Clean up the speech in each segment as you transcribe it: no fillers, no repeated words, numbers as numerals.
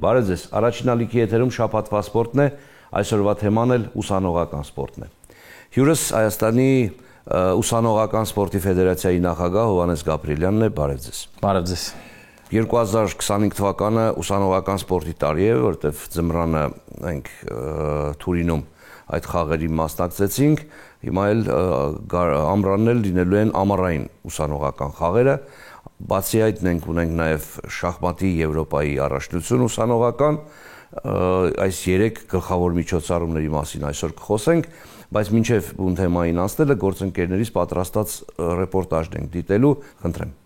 Բարև ձեզ, առաջին ալիքի եթերում շաբաթվա սպորտն է, այսօրվա թեման էլ ուսանողական սպորտն է։ Հյուրս Հայաստանի ուսանողական սպորտի ֆեդերացիայի նախագահ Հովհաննես Գաբրիելյանն է, բարև ձեզ։ Բարև ձեզ։ 2025 թվականը ուսանողական սպորտի տարի է, որտեղ ձմռանը մենք Թուրինում այդ խաղերի մասնակցեցինք, հիմա էլ ամռանն էլ լինելու են ամառային ուսանողական խաղերը։ Բացի այդ ունենք նաև շախմատի Եվրոպայի առաջնություն ուսանողական, այս 3 գլխավոր միջոցառումների մասին այսօր կխոսենք, բայց մինչև բուն թեմային անցնելը գործընկերներից պատրաստած ռեպորտաժն ենք դիտելու, խնդրեմ։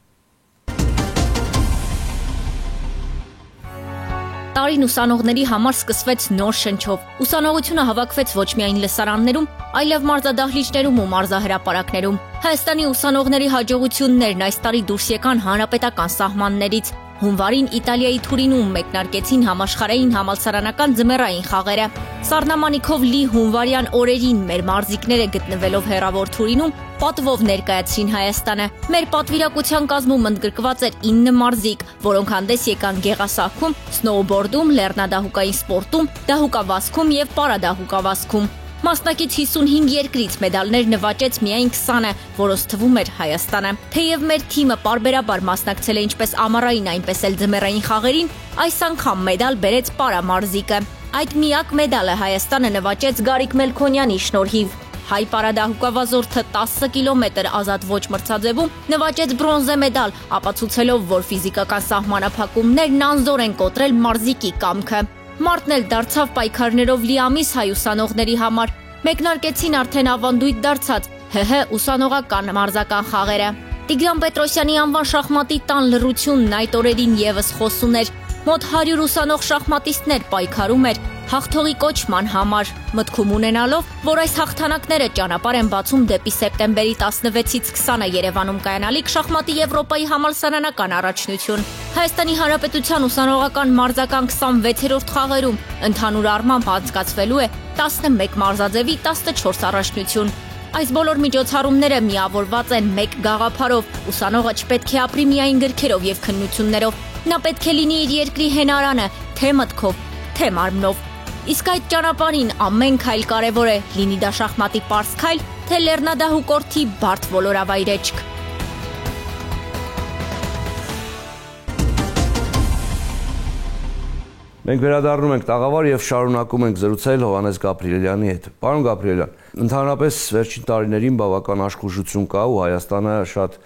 Տարին ուսանողների համար սկսվեց նոր շնչով։ Ուսանողությունը հավաքվեց ոչ միայն լսարաններում, այլև մարզադահլիճներում ու մարզահրապարակներում։ Հայաստանի ուսանողների հաջողություններն այս տարի դուրս եկան հանրապետական սահմաններից։ Հունվարին Իտալիայի Թուրինում մեկնարկեցին համաշխարհային համալսարանական ձմեռային խաղերը։ Սառնամանիքով լի հունվարյան օրերին մեր մարզիկները գտնվելով հեռավոր Թուրինում պատվով ներկայացրին Հայաստանը։ Մեր պատվիրակության կազմում ընդգրկված էր 9 մարզիկ, որոնք հանդես եկան գեղասահքում, սնոուբորդում, լեռնադահուկային սպորտում, դահուկավազքում եւ պարադահուկավազքում։ Մասնակից 55 երկրից մեդալներ նվաճեց միայն 20-ը, որոնց թվում էր Հայաստանը։ Թեև մեր թիմը պարբերաբար մասնակցել է ինչպես ամառային, այնպես էլ ձմեռային խաղերին, այս անգամ մեդալ բերեց պարամարզիկը։ Այդ միակ մեդալը Հայաստանը նվաճեց Գարիկ Մելքոնյանի շնորհիվ։ Հայ պարադահուկավազորդը 10 կիլոմետր ազատ ոչ մրցաձևում նվաճեց բրոնզե մեդալ, ապացուցելով, որ ֆիզիկական սահմանափակումներն անզոր են կոտրել մարզիկի կամքը։ Մարտն էլ դարձավ պայքարներով լի ամիս հայ ուսանողների համար։ Մեկնարկեցին արդեն ավանդույթ դարձած ՀՀ ուսանողական մարզական խաղերը։ Տիգրան Պետրոսյանի անվան շախմատի տան լռությունն այդ օրերին եւս խոսուն էր։ Մոտ 100 ուսանող շախմատիստներ պայքարում էր հաղթողի կոչման համար, մտքում ունենալով, որ այս հաղթանակները ճանապարհ են բացում դեպի սեպտեմբերի 16-ից 20-ը Երևանում կայանալիք շախմատի Եվրոպայի համալսարանական առաջնություն։ Հայաստանի Հանրապետության ուսանողական մարզական 26-րդ խաղերում ընդհանուր առմամբ անցկացվելու է 11 մարզաձևի 14 առաջնություն։ Այս բոլոր միջոցառումները միավորված են մեկ գաղափարով՝ ուսանողը չպետք է ապրի միայն գրքերով եւ քննություններով, նա պետք է լինի իր երկրի հենարանը, թե մտքով, թե մարմնով։ Իսկ այդ ճանապարհին ամեն քայլ կարևոր է, լինի դա շախմատի պարզ քայլ, թե լեռնադահուկորդի բարդ ոլորավայրեջք։ Մենք վերադառնում ենք տաղավար եւ շարունակում ենք զրուցել Հովհաննես Գաբրիելյանի հետ։ Պարոն Գաբրիելյան, ընդհանրապես վերջին տարիներին բավական աշխուժություն կա ու Հայաստանը շատ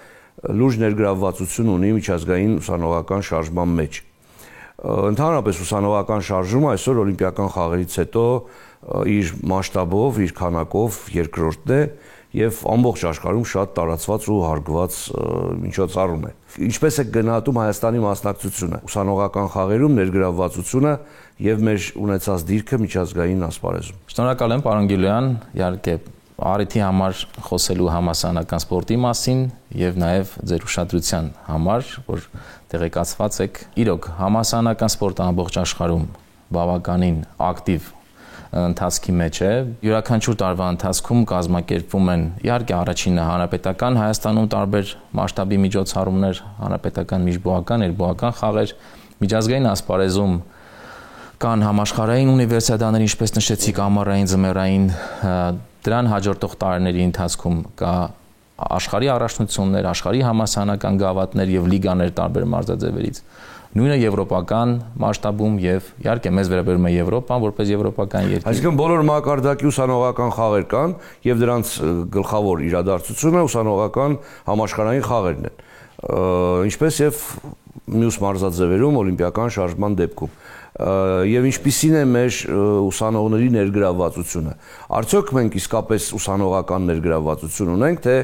լուրջ ներգրավվածություն ունի միջազգային ուսանողական շարժման մեջ։ Ընդհանրապես ուսանողական շարժումը այսօր օլիմպիական խաղերից հետո իր մասշտաբով, իր քանակով երկրորդն է եւ ամբողջ աշխարհում շատ տարածված ու հարգված միջոցառում է։ Ինչպես է գնահատում Հայաստանի մասնակցությունը ուսանողական խաղերում, ներգրավվածությունը եւ մեր ունեցած դիրքը միջազգային ասպարեզում։ Շնորհակալ եմ, պարոն Գյուլյան, իհարկե առիթի համար խոսելու համասարանական սպորտի մասին եւ նաեւ ձեր ուշադրության համար, որ տեղեկացված եք։ Իրոք համասարանական սպորտը ամբողջ աշխարհում բավականին ակտիվ ընթացքի մեջ է։ Յուրաքանչյուր տարվա ընթացքում կազմակերպվում են իհարկե առաջինը հանրապետական Հայաստանում տարբեր մասշտաբի միջոցառումներ, հանրապետական միջբողական, երբողական խաղեր, միջազգային ասպարեզում կան համաշխարհային ունիվերսիադաներ, ինչպես նշեցիք, ամառային, ձմեռային, դրան հաջորդող տարիների ընթացքում կա աշխարհի առաջնություններ, աշխարհի համասարանական գավաթներ եւ լիգաներ տարբեր մարզաձևերից։ Նույնը եվրոպական մասշտաբում եւ իհարկե մեզ վերաբերում է Եվրոպան որպես եվրոպական երկիր։ Այսինքն բոլոր մակարդակի ուսանողական խաղեր կան եւ դրանց գլխավոր իրադարձությունը ուսանողական համաշխարհային խաղերն են։ Ինչպես եւ մյուս մարզաձևերում օլիմպիական շարժման դեպքում։ Եվ ինչպիսին է մեր ուսանողների ներգրավվածությունը։ Արդյոք մենք իսկապես ուսանողական ներգրավվածություն ունենք, թե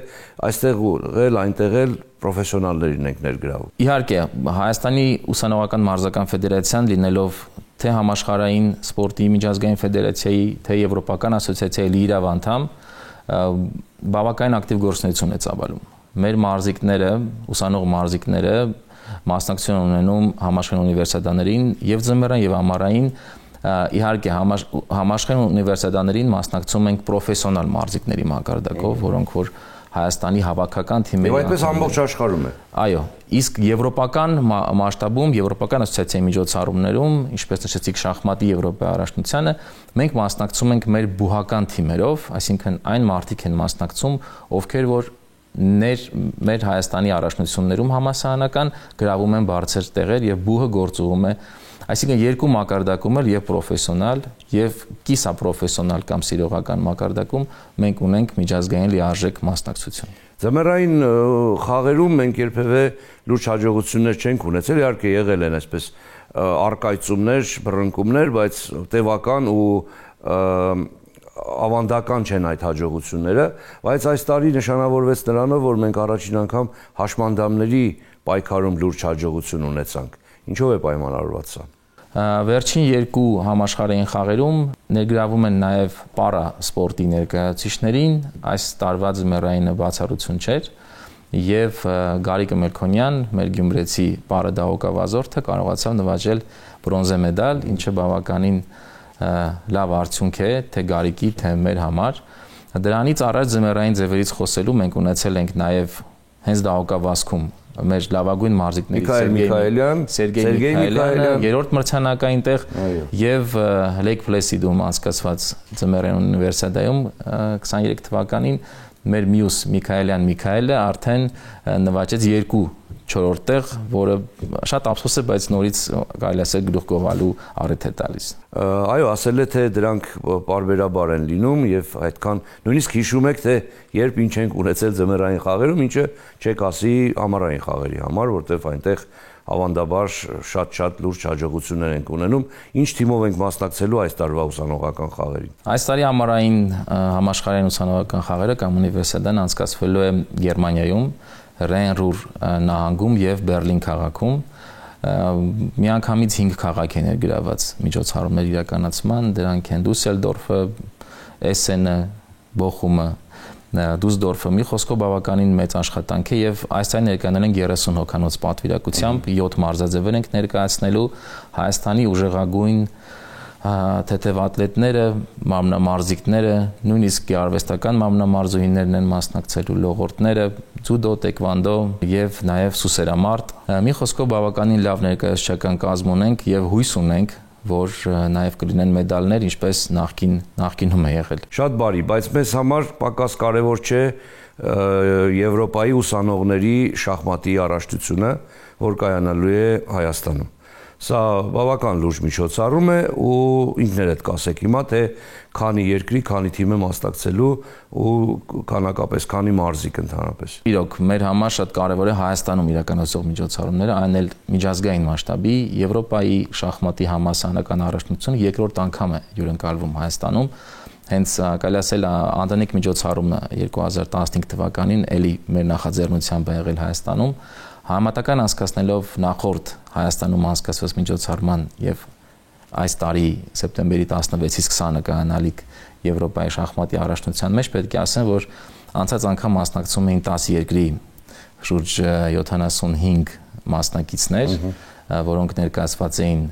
այստեղ էլ այնտեղ էլ պրոֆեսիոնալներին ենք ներգրավում։ Իհարկե, Հայաստանի ուսանողական մարզական ֆեդերացիան լինելով թե համաշխարհային սպորտի միջազգային ֆեդերացիայի, թե եվրոպական ասոցիացիայի լիիրավ անդամ, բավականին ակտիվ գործունեություն է ծավալում։ Մեր մարզիկները, ուսանող մարզիկները մասնակցություն ունենում համաշխարհային ունիվերսիադաներին եւ ձմեռային եւ ամառային իհարկե համաշխարհային ունիվերսիադաներին մասնակցում ենք պրոֆեսիոնալ մարզիկների մակարդակով, որոնք որ Հայաստանի հավաքական թիմերի։ Եվ այդպես ամբողջ աշխարհում է։ Այո, իսկ եվրոպական մասշտաբում, եվրոպական ասոցիացիայի միջոցառումներում, ինչպես նշեցիք շախմատի Եվրոպայի առաջնությանը, մենք մասնակցում ենք մեր բուհական թիմերով, այսինքն այն մարդիկ են մասնակցում, ովքեր որ մեր Հայաստանի առաջնություններում համասարանական գրավում են բարձր տեղեր եւ բուհը գործում է, այսինքն երկու մակարդակում էլ եւ պրոֆեսիոնալ եւ կիսապրոֆեսիոնալ կամ սիրողական մակարդակում մենք ունենք միջազգային լիարժեք մասնակցություն։ Ձմեռային խաղերում մենք երբևէ լուրջ հաջողություններ չենք ունեցել, իհարկե եղել են այսպես արկայծումներ, բռնկումներ, բայց տևական ու ավանդական չեն այդ հաջողությունները, բայց այս տարի նշանավորվեց նրանով, որ մենք առաջին անգամ հաշմանդամների պայքարում լուրջ հաջողություն ունեցանք։ Ինչով է պայմանավորված սա։ Վերջին երկու համաշխարհային խաղերում ներգրավում են նաև պարա սպորտի ներկայացուցիչներին, այս տարվա ձմեռայինը բացառություն չէր, եւ Գարիկը Մելքոնյան, մեր գյումրեցի պարը դահոկավազորդը կարողացավ նվաճել բրոնզե մեդալ, ինչը բավականին լավ արդյունք է թե Գարիկի, թե մեր համար։ Դրանից առաջ ձմեռային ձևերից խոսելու մենք ունեցել ենք նաև հենց դահոկավազքում մեր լավագույն մարզիկներից Սերգեյ Միքայելյանը, երրորդ մրցանակային տեղ եւ Lake Placid-ում անցկացված ձմեռային ունիվերսիադայում 23 թվականին մեր մյուս Միքայելը արդեն նվաճեց 4-րդ տեղ, որը շատ ափսոս է, բայց նորից կարելի ասել գլուխ գովալու առիթ է տալիս։ Այո, ասել է թե դրանք պարբերաբար են լինում եւ այդքան նույնիսկ հիշում եք թե երբ ինչ ենք ունեցել ձմեռային խաղերում, ինչը չեք ասի ամառային խաղերի համար, որտեղ այնտեղ ավանդաբար շատ լուրջ հաջողություններ ենք ունենում։ Ինչ թիմով ենք մասնակցելու այս տարվա ուսանողական խաղերին։ Այս տարի ամառային համաշխարհային ուսանողական խաղերը կամ ունիվերսիադան անցկացվելու է Գերմանիայում, Ռեն-Ռուր նահանգում եւ Բերլին քաղաքում։ Միանգամից 5 քաղաք են ներգրաված միջոցառումների իրականացման, դրանք են Դուսելդորֆը, Էսենը, Բոխումը, Դուսդորֆը, մի խոսքով բավականին մեծ աշխատանք է եւ այս տարի ներկայանալ են 30 հոգանոց պատվիրակությամբ 7 մարզաձևեր ենք ներկայացնելու Հայաստանի ուժեղագույն թեթև ատլետները, մարմնամարզիկները, նույնիսկ գեղարվեստական մարմնամարզուհիներն են մասնակցելու, լողորդները, ձյուդո, տեքվանդո եւ նաեւ սուսերամարտ։ Մի խոսքով բավականին լավ ներկայացուցչական կազմ ունենք եւ հույս ունենք, որ նաև կլինեն մեդալներ, ինչպես նախկինում է եղել։ Շատ բարի, բայց մեզ համար պակաս կարևոր չէ Եվրոպայի ուսանողների շախմատի առաջնությունը, որ կայանալու է Հայաստանում։ Սա բավական լուրջ միջոցառում է ու ինքներդ կասեք հիմա թե քանի երկրի, քանի թիմ է մասնակցելու ու քանակապես քանի մարզիկ ընդհանրապես։ Իրոք մեր համար շատ կարևոր է Հայաստանում իրականացող միջոցառումները, այն էլ միջազգային մասշտաբի, Եվրոպայի շախմատի համասանական առաջնությունը երկրորդ անգամ է հյուրընկալվում Հայաստանում։ Հենց կարելի ասել անդանիկ միջոցառումը 2015 թվականին էլի մեր նախաձեռնությամբ է եղել Հայաստանում։ Համատական անցկացնելով նախորդ Հայաստանում անցկացված միջոցառման եւ այս տարի սեպտեմբերի 16-ից 20-ը կայանալիք Եվրոպայի շախմատի առաջնության մեջ պետք է ասեմ, որ անցած անգամ մասնակցում էին 10 երկրի շուրջ 75 մասնակիցներ, որոնք ներկայացված էին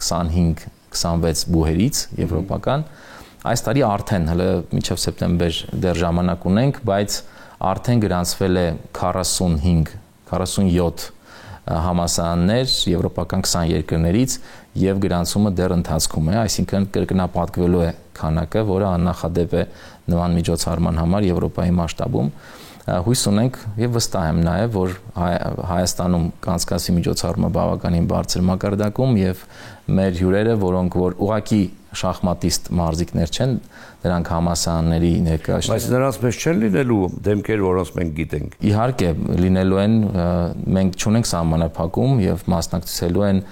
25-26 բուհերից եվրոպական։ Այս տարի արդեն հələ մինչև սեպտեմբեր դեռ ժամանակ ունենք, բայց արդեն գրանցվել է 47 համասարաններ եվրոպական 20 երկրներից եւ գրանցումը դեռ ընթացքում է, այսինքն կրկնապատկվելու է քանակը, որը աննախադեպ է նման միջոցառման համար Եվրոպայի մասշտաբում։ Հույս ունենք եւ վստահ եմ նաեւ, որ Հայաստանում կանցկացվի միջոցառումը բավականին բարձր մակարդակում եւ մեր հյուրերը, որոնք որ ուղակի շախմատիստ մարզիկներ չեն, դրանք համասարանների ներկայացուցիչ։ Բայց նրանց մեջ չեն լինելու դեմքեր, որոնց մենք գիտենք։ Իհարկե, լինելու են, մենք չունենք սահմանափակում եւ մասնակցելու են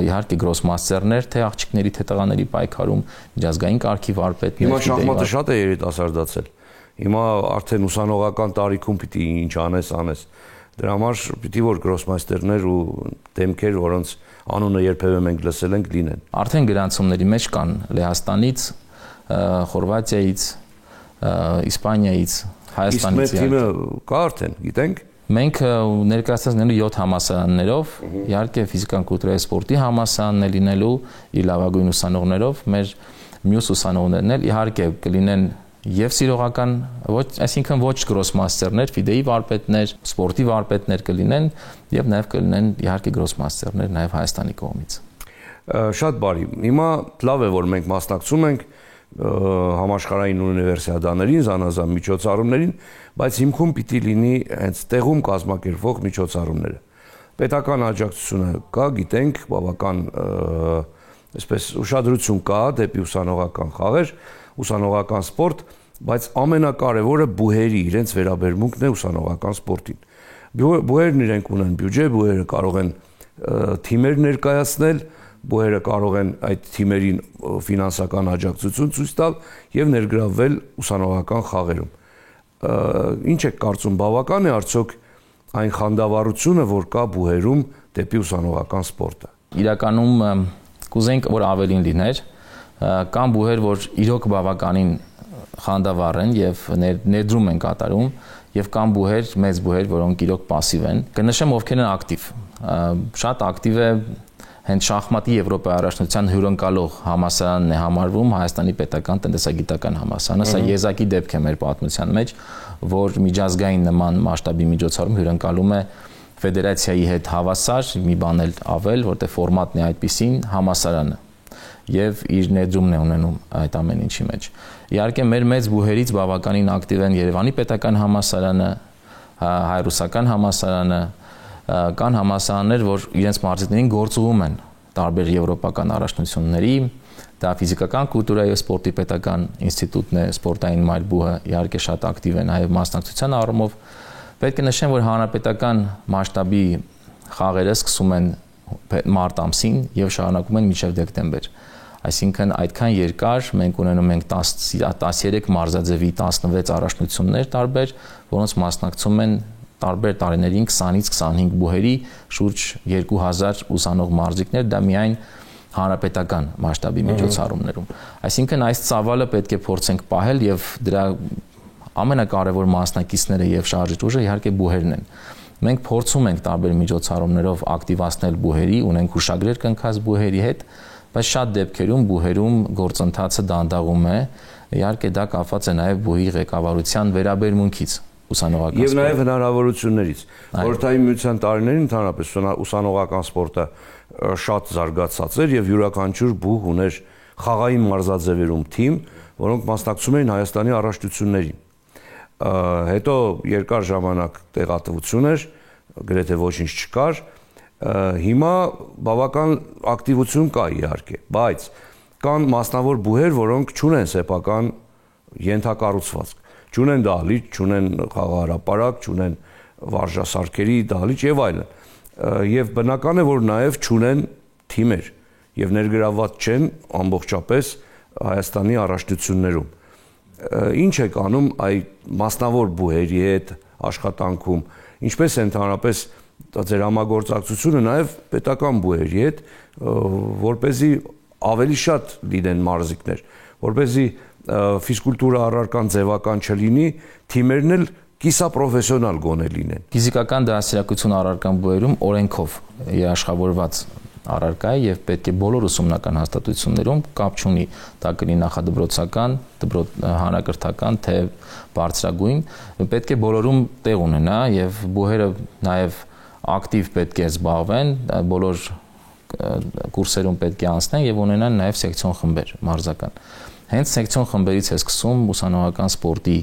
իհարկե գրոսմաստերներ, թե աղջիկների, թե տղաների պայքարում, միջազգային կարգի վարպետներ։ Հիմա շախմատը շատ է երիտասարդացել։ Հիմա արդեն ուսանողական տարիքում պիտի ինչ անես։ Դրա համար պիտի որ գրոսմաստերներ ու դեմքեր, որոնց անունը երբևէ մենք լսել ենք, լինեն։ Արդեն գրանցումների մեջ կան Լեհաստանից, Խորվաթիայից, Իսպանիայից, Հայաստանից։ Իսկ մեր թիմը կա արդեն, գիտենք։ Մենք ներկայացնելու 7 համասարաններով, իհարկե ֆիզիկական կուլտուրայի սպորտի համասարանն է լինելու իր լավագույն ուսանողներով, մեր մյուս ուսանողներն էլ իհարկե կլինեն եւ սիրողական, այսինքն ոչ գրոսմաստերներ, ֆիդեի վարպետներ, սպորտի վարպետներ կլինեն եւ նաեւ կլինեն իհարկե գրոսմաստերներ նաեւ Հայաստանի կողմից։ Շատ բարի։ Հիմա լավ է, որ մենք մասնակցում ենք համաշխարհային ունիվերսիադաներին, զանազան միջոցառումներին, բայց հիմքում պիտի լինի հենց տեղում կազմակերպվող միջոցառումները։ Պետական աջակցությունը կա, գիտենք, բավական այսպես ուշադրություն կա դեպի ուսանողական խաղեր, ուսանողական սպորտ, բայց ամենակարևորը բուհերի իրենց վերաբերմունքն է ուսանողական սպորտին։ Բուհերն իրենք ունեն բյուջե, բուհերը կարող են թիմեր ներկայացնել, բուհերը կարող են այդ թիմերին ֆինանսական աջակցություն ցույց տալ եւ ներգրավվել ուսանողական խաղերում։ Ինչ եք կարծում, բավական է արդյոք այն խանդավառությունը, որ կա բուհերում դեպի ուսանողական սպորտը։ Իրականում կուզենք, որ ավելին լիներ, կան բուհեր, որ իրոք բավականին խանդավառ են եւ ներդրում են կատարում, եւ կան բուհեր, մեծ բուհեր, որոնք իրոք пассив են։ Կնշեմ ովքեր են ակտիվ։ Շատ ակտիվ է հենց շախմատի Եվրոպայի առաջնության հյուրընկալող համալսարանն է համարվում Հայաստանի պետական տնտեսագիտական համալսարանը։ Սա եզակի դեպք է մեր պատմության մեջ, որ միջազգային նման մասշտաբի միջոցառում հյուրընկալում է ֆեդերացիայի հետ հավասար, մի բան էլ ավել, որտեղ ֆորմատն է այդպիսին համալսարանը եւ իր ներդրումն է ունենում այդ ամեն ինչի մեջ։ Իհարկե մեր մեծ բուհերից բավականին ակտիվ են Երևանի պետական համալսարանը, Հայ-ռուսական համալսարանը, կան համալսարաններ, որ իրենց մարզիկներին գործուղում են տարբեր եվրոպական առաջնությունների, դա ֆիզիկական կուլտուրայի եւ սպորտի պետական ինստիտուտն է, սպորտային մայրբուհը իհարկե շատ ակտիվ են նաեւ մասնակցության առումով։ Պետք է նշեմ, որ հանրապետական մասշտաբի խաղերը սկսում են մարտ ամսին եւ շարունակում են մինչեւ դեկտեմբեր։ Այսինքն այդքան երկար մենք ունենում ենք 13 մարզաձևի 16 առաջնություններ տարբեր, որոնց մասնակցում են տարբեր տարիներին 20-ից 25 բուհերի շուրջ 2000 ուսանող մարզիկներ, դա միայն հանրապետական մասշտաբի միջոցառումներում։ Այսինքն այս ծավալը պետք է փորձենք պահել եւ դրա ամենակարևոր մասնակիցները եւ շարժիչ ուժը իհարկե բուհերն են։ Մենք փորձում ենք տարբեր միջոցառումներով ակտիվացնել բուհերի, ունենք հուշագրեր կնքած բուհերի հետ, բայց շատ դեպքերում բուհերում գործընթացը դանդաղում է, իհարկե դա կապված է նաեւ բուհի ղեկավարության վերաբերմունքից ուսանողական եւ նաեւ հնարավորություններից։ Խորհրդային միության տարիներին ընդհանրապես ուսանողական սպորտը շատ զարգացած էր եւ յուրաքանչյուր բուհ ուներ խաղային մարզաձևերում թիմ, որոնք մասնակցում էին Հայաստանի առաջնություններին։ Հետո երկար ժամանակ տեղատվություն էր, գրեթե ոչինչ չկար։ Հիմա բավական ակտիվություն կա իհարկե, բայց կան մասնավոր բուհեր, որոնք չունեն սեփական ենթակառուցվածք, չունեն դահլիճ, չունեն խաղահրապարակ, չունեն վարժասարքերի դահլիճ եւ այլն։ Եվ բնական է, որ նաեւ չունեն թիմեր եւ ներգրավված չեն ամբողջապես Հայաստանի առաջնություններում։ Ինչ եք անում այդ մասնավոր բուհերի հետ աշխատանքում, ինչպես է ընդհանրապես ձեր համագործակցությունը նաև պետական բուհերի հետ, որպեսզի ավելի շատ լինեն մարզիկներ, որպեսզի ֆիզկուլտուրա առարկան ձևական չլինի, թիմերն էլ կիսապրոֆեսիոնալ գոնե լինեն։ Ֆիզիկական դասերակցություն առարկան բուհերում օրենքով երաշխավորված առարկա է եւ պետք է բոլոր ուսումնական հաստատություններում կապ չունի դա կլինի նախադպրոցական, հանրակրթական թե բարձրագույն, պետք է բոլորում տեղ ունենա եւ բուհերը նաեւ ակտիվ պետք է զբաղվեն, բոլոր կուրսերում պետք է անցնեն եւ ունենան նաեւ սեկցիոն խմբեր մարզական։ Հենց սեկցիոն խմբերից է սկսում ուսանողական սպորտի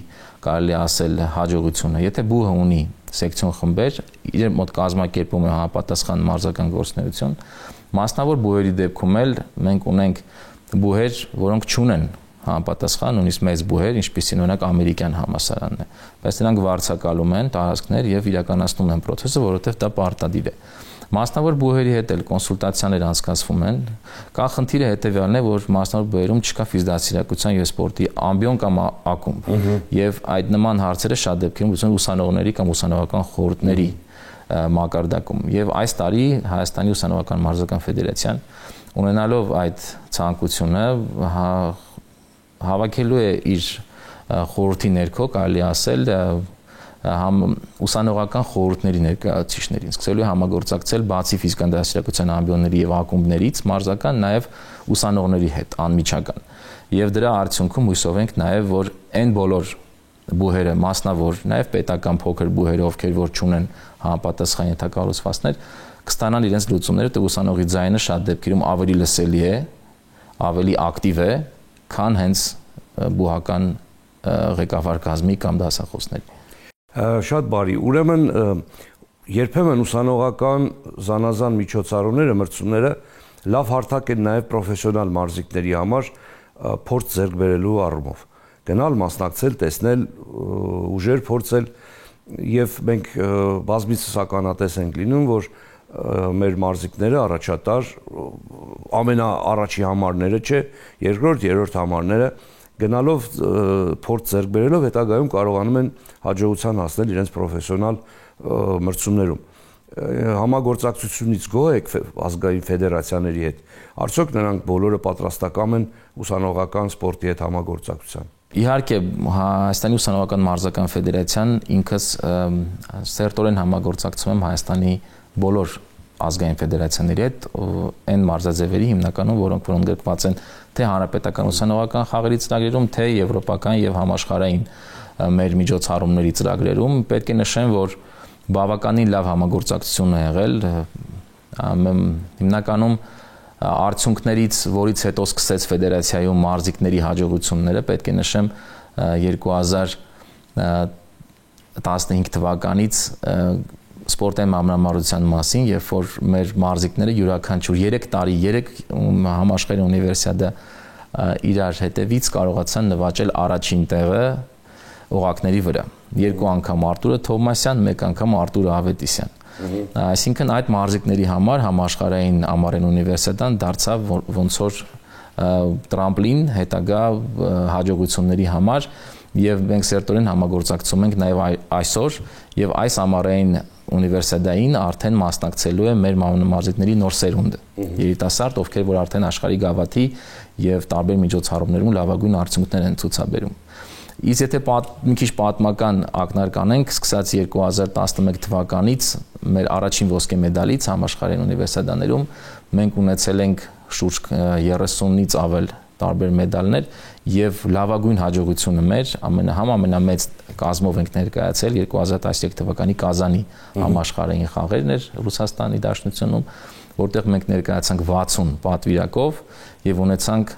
կարելի ասել հաջողությունը։ Եթե բուհը ունի սեկցիոն խմբեր, իր մոտ կազմակերպում է համապատասխան մարզական գործունեություն, մասնավոր բուհերի դեպքում էլ մենք ունենք բուհեր, որոնք չունեն համապատասխան, նույնիսկ մեծ բուհեր, ինչպիսին օրինակ ամերիկյան համալսարանն է, բայց նրանք վարձակալում են տարածքներ եւ իրականացնում են process-ը, որովհետեւ դա պարտադիր է։ Մասնավոր բուհերի հետ էլ կոնսուլտացիաներ անցկացվում են։ Կա խնդիրը հետեւյալն է, որ մասնավոր բուհերում չկա ֆիզդասերակցության եւ սպորտի ամբիոն կամ ակումբ։ Եվ այդ նման հարցերը շատ դեպքերում լուծում ուսանողների կամ ուսանողական խորհուրդների մակարդակում։ Եվ այս տարի Հայաստանի ուսանողական մարզական ֆեդերացիան ունենալով այդ ցանկությունը հավաքելու է իր խորհրդի ներքո, կարելի ասել, ուսանողական խորհուրդների ներկայացուցիչներին, սկսելու է համագործակցել բացի ֆիզիկական դասարակության ամբիոնների եւ ակումբներից, մարզական նաեւ ուսանողների հետ անմիջական։ Եվ դրա արդյունքում հույսով ենք նաեւ, որ այն բոլոր բուհերը, մասնավոր, նաեւ պետական փոքր բուհերը, ովքեր որ չունեն համապատասխան ենթակառուցվածքներ, կստանան իրենց լուծումները, թե ուսանողի ձայնը շատ դեպքերում ավելի լսելի է, ավելի ակտիվ է, քան հենց բուհական ղեկավար կազմի կամ դասախոսների։ Շատ բարի։ Ուրեմն երբեմն ուսանողական զանազան միջոցառումները, մրցումները լավ հարթակ են նաև պրոֆեսիոնալ մարզիկների համար փորձ ձեռք բերելու առումով։ Գնալ, մասնակցել, տեսնել, ուժեր փորձել, եւ մենք բազմիցս ականատես ենք լինում, որ մեր մարզիկները առաջատար ամենաառաջի համարները չէ, երկրորդ, երրորդ համարները գնալով փորձ ձեռք բերելով հետագայում կարողանում են հաջողության հասնել իրենց պրոֆեսիոնալ մրցումներում։ Համագործակցությունից գոհ եք ազգային ֆեդերացիաների հետ։ Արդյոք նրանք բոլորը պատրաստակամ են ուսանողական սպորտի հետ համագործակցության։ Իհարկե, Հայաստանի ուսանողական մարզական ֆեդերացիան ինքս սերտորեն համագործակցում եմ Հայաստանի բոլոր ազգային ֆեդերացիաների հետ, այն մարզաձևերի հիմնականում, որոնք ընդգրկված են թե հանրապետական ուսանողական խաղերի ծրագրերում, թե եվրոպական եւ համաշխարհային մեր միջոցառումների ծրագրերում, պետք է նշեմ, որ բավականին լավ համագործակցություն է եղել, հիմնականում արդյունքներից, որից հետո սկսեց ֆեդերացիայում մարզիկների հաջողությունները, պետք է նշեմ 2015 թվականից սպորտային մարմնամարզության մասին, երբ որ մեր մարզիկները յուրաքանչյուր 3 տարի 3 համաշխարհային ունիվերսիադա իրար հետևից կարողացան նվաճել առաջին տեղը օղակների վրա։ 2 անգամ Արտուրը Թովմասյան, 1 անգամ Արտուր Ավետիսյան։ Այսինքն այդ մարզիկների համար համաշխարհային ամառային ունիվերսիադան դարձավ ոնց որ տրամպլին հետագա հաջողությունների համար, եւ մենք սերտորեն համագործակցում ենք նաեւ այսօր եւ այս ամառային ունիվերսիադային արդեն մասնակցելու է մեր մարզիկների նոր սերունդը։ Երիտասարդ, ովքեր որ արդեն աշխարհի գավաթի եւ տարբեր միջոցառումներում լավագույն արդյունքներ են ցուցաբերում։ Իսկ եթե մի քիչ պատմական ակնարկ անենք, սկսած 2011 թվականից մեր առաջին ոսկե մեդալից համաշխարհային ունիվերսիադաներում մենք ունեցել ենք շուրջ 30-ից ավել տարբեր մեդալներ եւ լավագույն հաջողությունը մեր ամենամեծ կազմով ենք ներկայացել 2013 թվականի Կազանի համաշխարհային խաղերն էր Ռուսաստանի Դաշնությունում, որտեղ մենք ներկայացանք 60 պատվիրակով եւ ունեցանք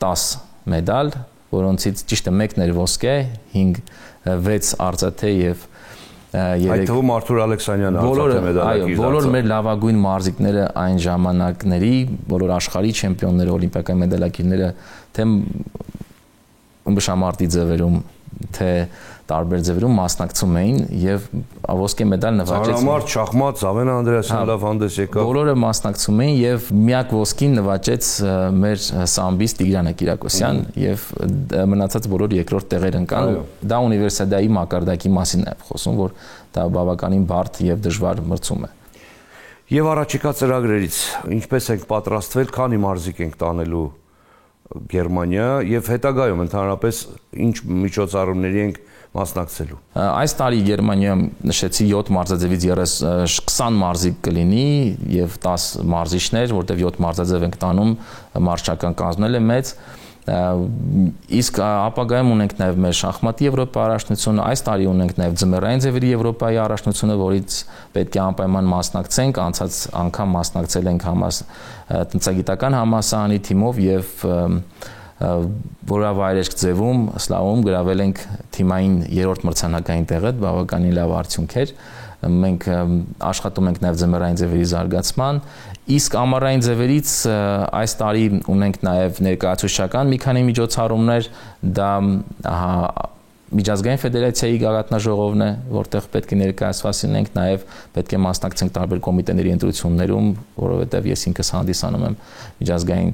10 մեդալ, որոնցից ճիշտը մեկն էր ոսկե, 6 արծաթե եւ այդ թվում Արտուր Ալեքսանյանը արծաթե մեդալակիր։ Բոլոր մեր լավագույն մարզիկները այն ժամանակների, բոլոր աշխարհի չեմպիոնները, օլիմպիական մեդալակիրները, թե ըմբշամարտի ձևերում, թե տարբեր ձևերում մասնակցում էին եւ ոսկե մեդալ նվաճեցին։ Ծանրամարտ, շախմատ, Զավեն Անդրեասյան լավ հանդես եկավ։ Բոլորը մասնակցում էին եւ միակ ոսկին նվաճեց մեր սամբիստ Տիգրանը Կիրակոսյան եւ մնացած բոլոր երկրորդ տեղեր ընկան։ Դա ունիվերսիադայի մակարդակի մասին է խոսում, որ դա բավականին բարդ եւ դժվար մրցում է։ Եվ առաջիկա ծրագրերից ինչպես ենք պատրաստվել, քանի մարզիկ ենք տանելու Գերմանիա եւ հետագայում ընդհանրապես ինչ միջոցառումների ենք մասնակցելու։ Այս տարի Գերմանիայում նշեցի 7 մարզաձևից 20 մարզիկ կլինի եւ 10 մարզիչներ, որտեղ 7 մարզաձև ենք տանում, մարզչական կազմն է մեծ։ Իսկ ապագայում ունենք նաեւ մեր շախմատի Եվրոպայի առաջնությունը, այս տարի ունենք նաեւ ձմեռային ձևերի Եվրոպայի առաջնությունը, որից պետք է անպայման մասնակցենք, անցած անգամ մասնակցել ենք տնտեսագիտական համալսարանի թիմով եւ որավայրեջք ձևում սլավում գրավել ենք թիմային 3-րդ մրցանակային տեղը, բավականին լավ արդյունք էր։ Մենք աշխատում ենք նաև ձմեռային ձևերի զարգացման, իսկ ամառային ձևերից այս տարի ունենք նաև ներկայացուցչական մի քանի միջոցառումներ, դա միջազգային ֆեդերացիայի գագաթնաժողովն է, որտեղ պետք է ներկայացված լինենք, նաև պետք է մասնակցենք տարբեր կոմիտեների ընտրություններում, որովհետև ես ինքս հանդիսանում եմ միջազգային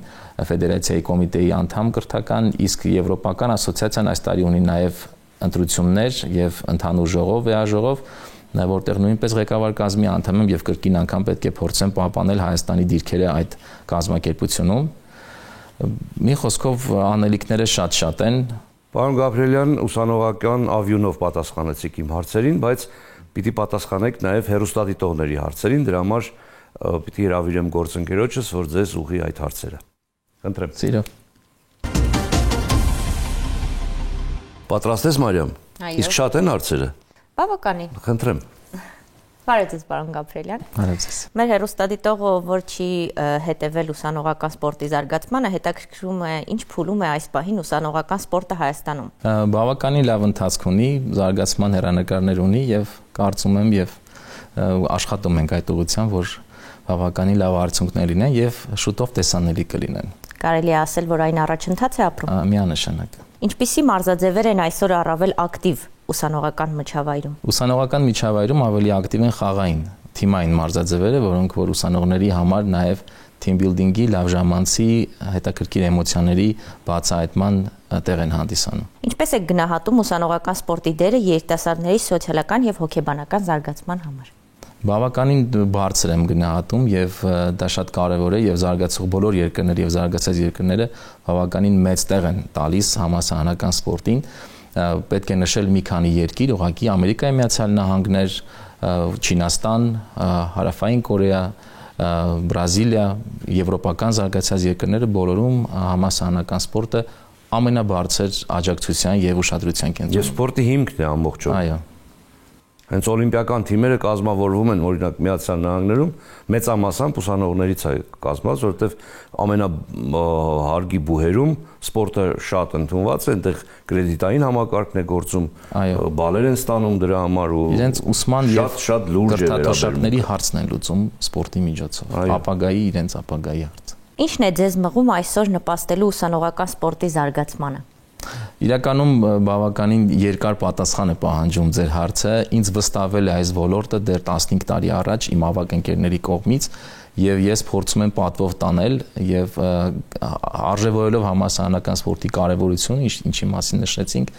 ֆեդերացիայի կոմիտեի անդամ կրթական, իսկ Եվրոպական ասոցիացիան այս տարի ունի նաև ընտրություններ եւ ընդհանուր ժողով, վեաժողով, որտեղ նույնպես ղեկավար կազմի անդամ եմ եւ կրկին անգամ պետք է փորձեմ պահպանել Հայաստանի դիրքերը այդ կազմակերպությունում։ Մի խոսքով անելիքները շատ են, Պարոն Գաբրիելյան, ուսանողական ավյունով պատասխանեցիք իմ հարցերին, բայց պիտի պատասխանեք նաև հեռուստադիտողների հարցերին, դրա համար պիտի հրավիրեմ գործընկերոջս, որ ձեզ ուղղի այդ հարցերը։ Խնդրեմ։ Սիրով։ Պատրաստ ես, Մարիամ։ Իսկ շատ են հարցերը։ Բավականին։ Խնդրեմ։ Բարև ձեզ, պարոն Գաբրիելյան։ Բարև ձեզ։ Մեր հեռուստադիտողը, որ չի հետևել ուսանողական սպորտի զարգացմանը, հետաքրքրում է, ինչ փուլում է այս պահին ուսանողական սպորտը Հայաստանում։ Բավականին լավ ընթացք ունի, զարգացման հեռանկարներ ունի եւ կարծում եմ եւ աշխատում ենք այդ ուղղությամբ, որ բավականին լավ արդյունքներ լինեն եւ շուտով տեսանելի կլինեն։ Կարելի է ասել, որ այն առաջընթաց է ապրում։ Միանշանակ։ Ինչպիսի մարզաձևեր են այսօր առավել ակտիվ ուսանողական միջավայրում։ Ուսանողական միջավայրում ավելի ակտիվ են խաղային թիմային մարզաձևերը, որոնք որ ուսանողների համար նաև team building-ի, լավ ժամանցի, հետաքրքիր էմոցիաների բացահայտման տեղ են հանդիսանում։ Ինչպես է գնահատում ուսանողական սպորտի դերը երիտասարդների սոցիալական եւ հոգեբանական զարգացման համար։ Բավականին բարձր եմ գնահատում եւ դա շատ կարեւոր է եւ զարգացող բոլոր երկրները եւ զարգացած երկրները բավականին մեծ տեղ են տալիս համասահմանական սպորտին։ Պետք է նշել մի քանի երկիր, ուղղակի Ամերիկայի Միացյալ Նահանգներ, Չինաստան, Հարավային Կորեա, Բրազիլիա, եվրոպական զարգացած երկրները բոլորում համասահմանական սպորտը ամենաբարձր աջակցության եւ ուշադրության կենտրոնում։ Եվ սպորտի հիմքն է ամբողջովին։ Այո։ Հենց օլիմպիական թիմերը կազմավորվում են օրինակ Միացյալ Նահանգներում մեծամասամբ ուսանողներից է կազմված, որովհետև ամենահարգի բուհերում սպորտը շատ ընդունված է, այնտեղ կրեդիտային համակարգն է գործում, բալեր են ստանում դրա համար ու իրենց ուսման եւ շատ լուրջ է վերաբերվում հարցն են լուծում սպորտի միջոցով, ապագայի իրենց ապագայի հարց։ Ինչն է ձեզ մղում այսօր նպաստելու ուսանողական սպորտի զարգացմանը։ Իրականում բավականին երկար պատասխան է պահանջում ձեր հարցը։ Ինձ վստահվել է այս ոլորտը դեռ 15 տարի առաջ իմ ավագ ընկերների կողմից եւ ես փորձում եմ պատվով տանել եւ արժևորելով համասահմանական սպորտի կարեւորությունը, ինչի մասին նշեցինք,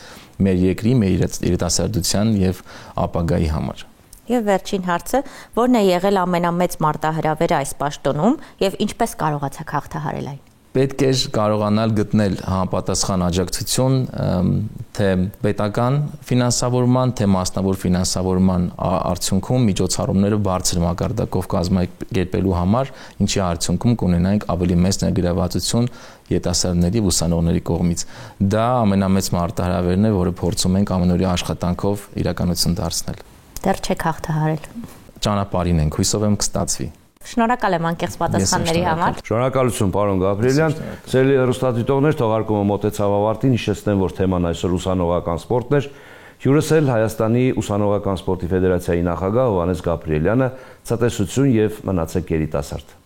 մեր երկրի, մեր երիտասարդության եւ ապագայի համար։ Եվ վերջին հարցը, ո՞րն է եղել ամենամեծ մարտահրավերը այս պաշտոնում եւ ինչպես կարողացաք հաղթահարել այն։ Պետք է կարողանալ գտնել համապատասխան աջակցություն թե պետական ֆինանսավորման, թե մասնավոր ֆինանսավորման արդյունքում միջոցառումները բարձր մակարդակով կազմակերպելու համար, ինչի արդյունքում կունենանք ավելի մեծ ներգրավվածություն երիտասարդների ու ուսանողների կողմից։ Դա ամենամեծ մարտահրավերն է, որը փորձում ենք ամենօրյա աշխատանքով իրականություն դարձնել։ Դեռ չեք հաղթահարել։ Ճանապարհին ենք, հույսով եմ կստացվի։ Շնորհակալ եմ անկեղծ պատասխանների համար։ Շնորհակալություն, պարոն Գաբրիելյան։ Սիրելի հեռուստադիտողներ, թողարկումը մոտեցավ ավարտին, հիշեցնեմ, որ թեման այսօր ուսանողական սպորտն էր։ Հյուրս էլ Հայաստանի ուսանողական սպորտի ֆեդերացիայի նախագահ Հովհաննես Գաբրիելյանը, ցտեսություն եւ մնացեք երիտասարդ։